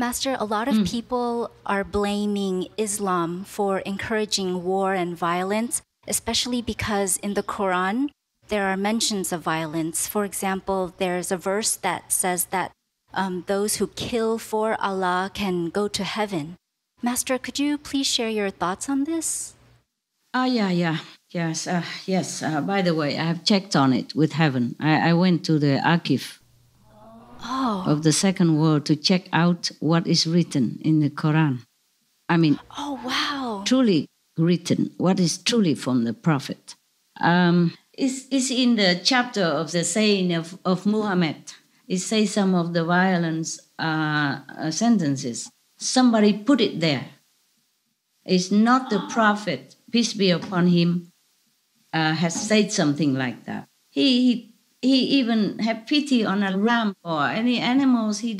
Master, a lot of people are blaming Islam for encouraging war and violence, especially because in the Quran, there are mentions of violence. For example, there's a verse that says that those who kill for Allah can go to heaven. Master, could you please share your thoughts on this? Yeah. Yes. By the way, I have checked on it with heaven. I went to the archive of the second world to check out what is written in the Quran. I mean, Oh, wow. truly written, what is truly from the Prophet. It's in the chapter of the saying of Muhammad. It says some of the violence sentences. Somebody put it there. It's not the Prophet, peace be upon him, has said something like that. He even have pity on a ram or any animals. He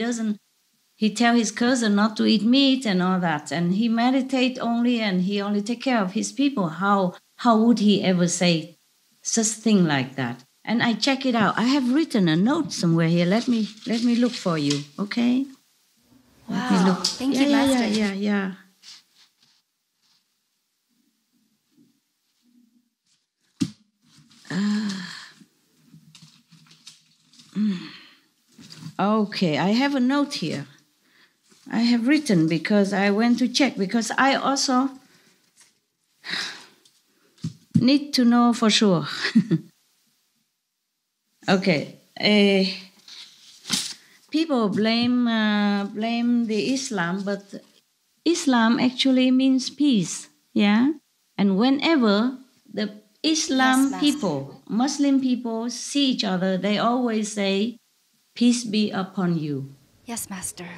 tell his cousin not to eat meat and all that. And he meditate only and he only take care of his people. How would he ever say such thing like that? And I check it out. I have written a note somewhere here. Let me look for you, okay? Let me Wow. look. Thank you, Master. Yeah. Okay, I have a note here. I have written because I went to check, because I also need to know for sure. Okay, people blame the Islam, but Islam actually means peace, yeah? And whenever the Islam Yes, people, Muslim people see each other, they always say, peace be upon you. Yes, Master.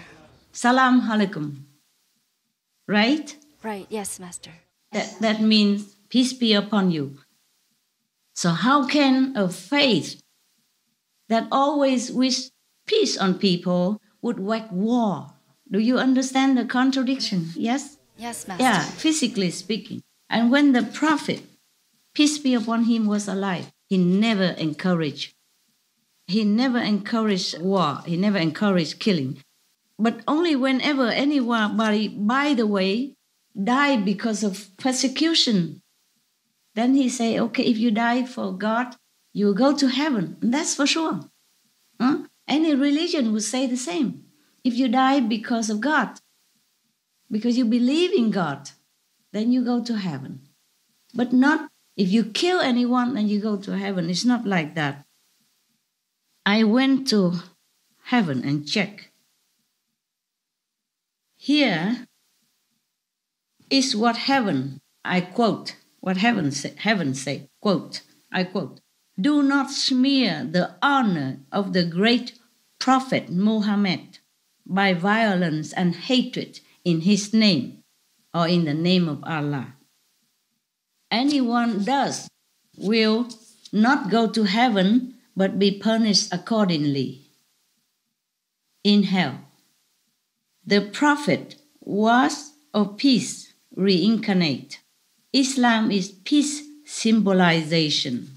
Salam alaikum. Right? Right. Yes, Master. That means peace be upon you. So how can a faith that always wish peace on people would wage war? Do you understand the contradiction? Yes? Yes, Master. Yeah, physically speaking. And when the Prophet, peace be upon him, was alive, he never encouraged war. He never encouraged killing. But only whenever anybody, by the way, died because of persecution, then he say, okay, if you die for God, you will go to heaven. And that's for sure. Huh? Any religion would say the same. If you die because of God, because you believe in God, then you go to heaven. But not if you kill anyone and you go to heaven. It's not like that. I went to heaven and checked. Here is what heaven, I quote, what heaven say, quote, I quote, do not smear the honor of the great Prophet Muhammad by violence and hatred in his name or in the name of Allah. Anyone does will not go to heaven but be punished accordingly in hell. The Prophet was of peace reincarnate. Islam is peace symbolization.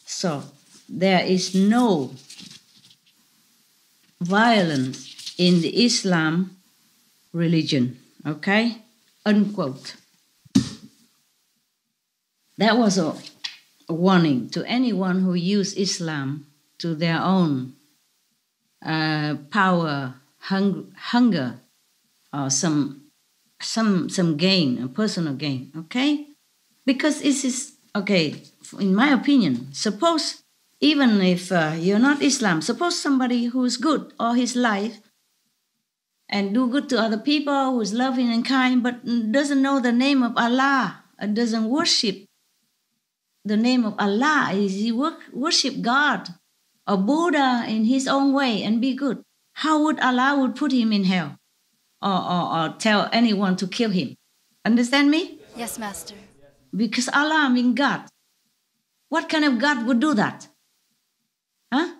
So there is no violence in the Islam religion, okay? Unquote. That was a warning to anyone who use Islam to their own power, hunger, or some gain, a personal gain, okay? Because this is, okay, in my opinion, suppose even if you're not Islam, suppose somebody who's good all his life and do good to other people, who's loving and kind, but doesn't know the name of Allah, doesn't worship the name of Allah, he worship God or Buddha in his own way and be good. How would Allah would put him in hell or tell anyone to kill him? Understand me? Yes, Master. Because Allah means God. What kind of God would do that? Huh?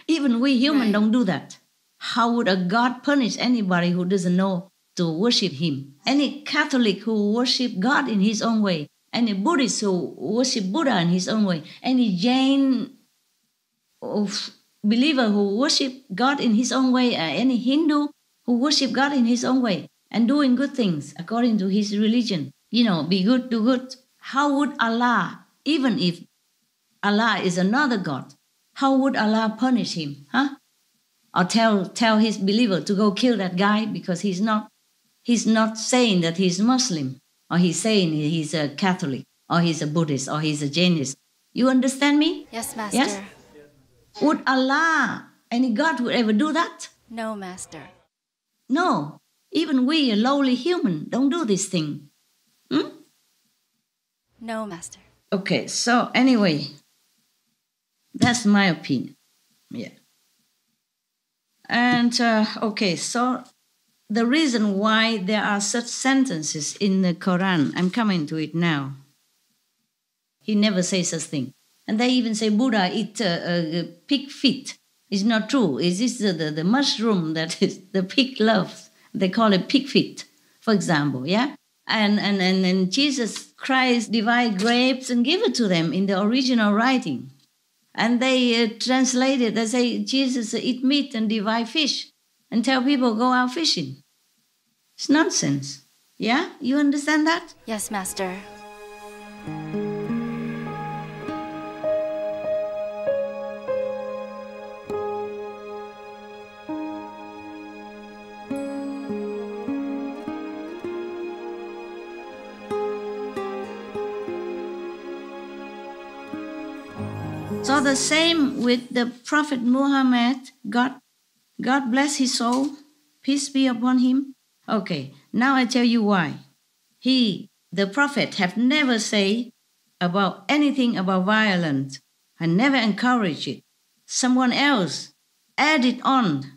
Even we human don't do that. How would a God punish anybody who doesn't know to worship him? Any Catholic who worship God in his own way, any Buddhist who worship Buddha in his own way, any Jain believer who worship God in his own way, any Hindu who worship God in his own way and doing good things according to his religion. Be good, do good. How would Allah, even if Allah is another God, how would Allah punish him? Huh? Or tell his believer to go kill that guy because he's not saying that he's Muslim, or he's saying he's a Catholic, or he's a Buddhist, or he's a Jainist. You understand me? Yes, Master. Yes? Would Allah, any God would ever do that? No, Master. No. Even we, a lowly human, don't do this thing. No, Master. Okay, so anyway, that's my opinion. Yeah. And, okay, so the reason why there are such sentences in the Quran, I'm coming to it now. He never says such thing. And they even say Buddha eat pig feet. It's not true. It's just the mushroom that is the pig loves. They call it pig feet, for example, yeah? And Jesus Christ divide grapes and give it to them in the original writing. And they translate it, they say Jesus eat meat and divide fish and tell people go out fishing. It's nonsense. Yeah? You understand that? Yes, Master. So the same with the Prophet Muhammad, God bless his soul, peace be upon him. Okay, now I tell you why. He, the Prophet, have never said about anything about violence and never encouraged it. Someone else added on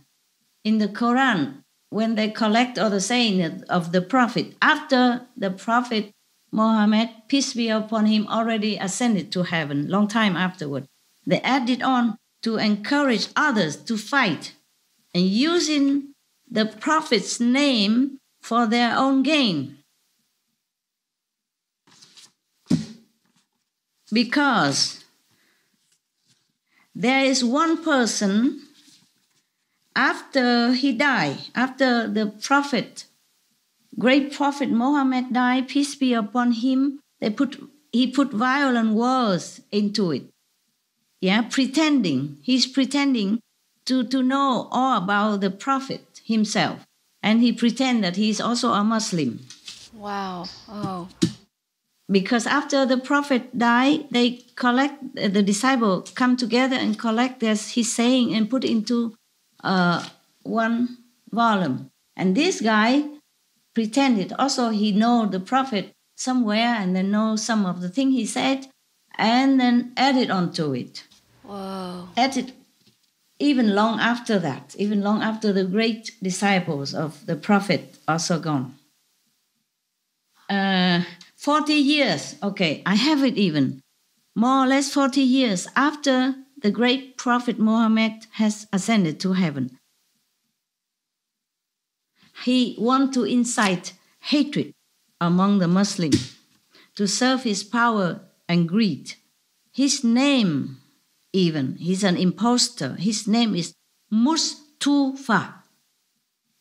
in the Quran when they collect all the saying of the Prophet. After the Prophet Muhammad, peace be upon him, already ascended to heaven, long time afterward. They added on to encourage others to fight and using the Prophet's name for their own gain. Because there is one person, after he died, after the Prophet, great Prophet Muhammad died, peace be upon him, he put violent words into it. Yeah, he's pretending to know all about the Prophet himself. And he pretend that he's also a Muslim. Wow. Oh. Because after the Prophet died, the disciples come together and collect his saying and put into one volume. And this guy pretended also he know the Prophet somewhere and then know some of the thing he said and then added onto it. Whoa. Added even long after that, even long after the great disciples of the Prophet also gone. 40 years, okay, I have it even. More or less 40 years after the great Prophet Muhammad has ascended to heaven. He want to incite hatred among the Muslims to serve his power and greed. His name, even, he's an impostor. His name is Mustufa.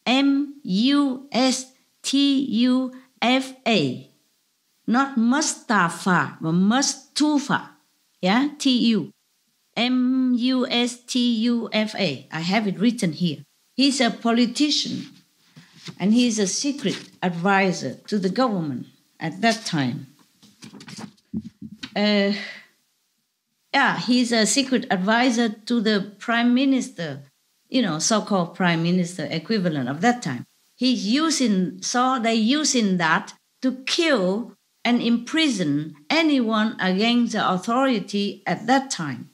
Mustufa. Not Mustafa, but Mustufa. Yeah, T-U. Mustufa. I have it written here. He's a politician and he's a secret advisor to the government at that time. He's a secret advisor to the prime minister, so-called prime minister equivalent of that time. They're using that to kill and imprison anyone against the authority at that time.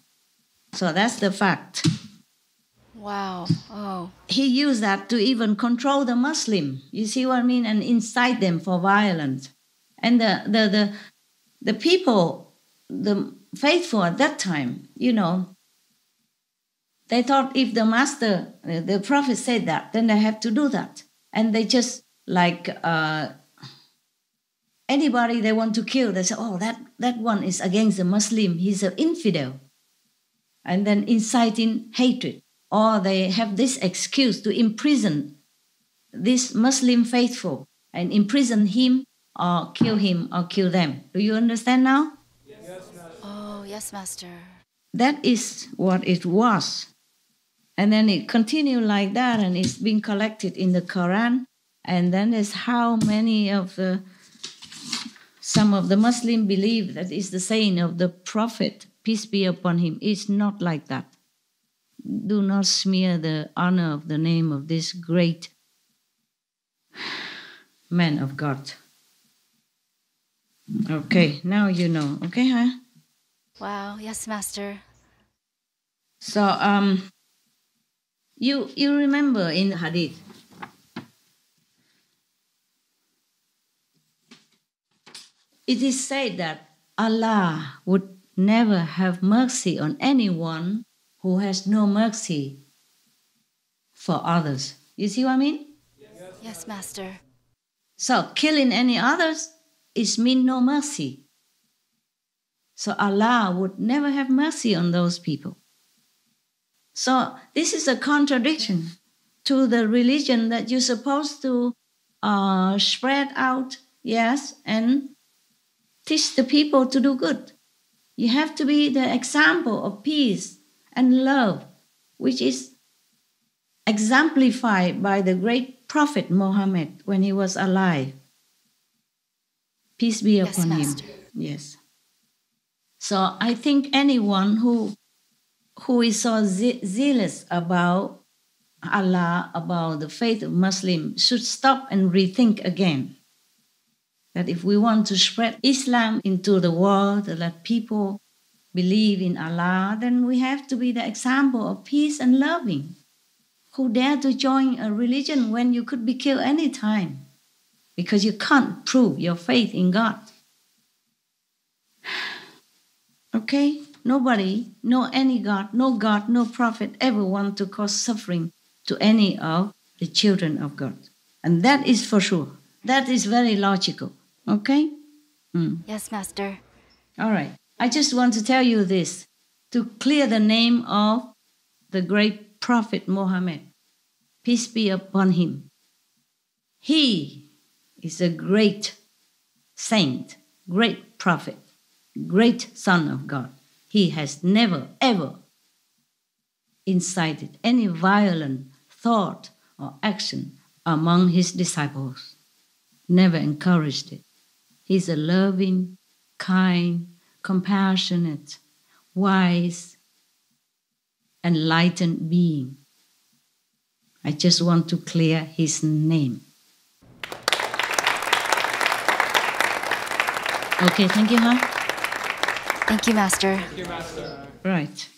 So that's the fact. Wow. Oh. He used that to even control the Muslim. You see what I mean? And incite them for violence. And the people, the faithful at that time, they thought if the master, the Prophet said that, then they have to do that. And they just anybody they want to kill, they say, oh, that one is against the Muslim, he's an infidel. And then inciting hatred. Or they have this excuse to imprison this Muslim faithful and imprison him or kill them. Do you understand now? Oh, yes, Master. That is what it was. And then it continued like that, and it's been collected in the Quran. And then there's how many of some of the Muslims believe that it's the saying of the Prophet, peace be upon him. It's not like that. Do not smear the honor of the name of this great man of God. Okay, now you know. Okay, huh? Wow, yes, Master. So, you remember in the Hadith, it is said that Allah would never have mercy on anyone who has no mercy for others. You see what I mean? Yes, Master. So killing any others is mean no mercy. So Allah would never have mercy on those people. So this is a contradiction to the religion that you're supposed to spread out, yes, and teach the people to do good. You have to be the example of peace and love, which is exemplified by the great Prophet Muhammad when he was alive. Peace be upon him. Yes. So I think anyone who is so zealous about Allah, about the faith of Muslims, should stop and rethink again. That if we want to spread Islam into the world, to let people believe in Allah, then we have to be the example of peace and loving. Who dare to join a religion when you could be killed any time because you can't prove your faith in God? Okay? Nobody, no God, no prophet ever want to cause suffering to any of the children of God. And that is for sure. That is very logical. Okay? Yes, Master. All right. I just want to tell you this to clear the name of the great Prophet Muhammad. Peace be upon him. He is a great saint, great prophet, great son of God. He has never, ever incited any violent thought or action among his disciples. Never encouraged it. He's a loving, kind, compassionate, wise, enlightened being. I just want to clear his name. Okay, thank you, huh? Thank you, Master. Thank you, Master. Right.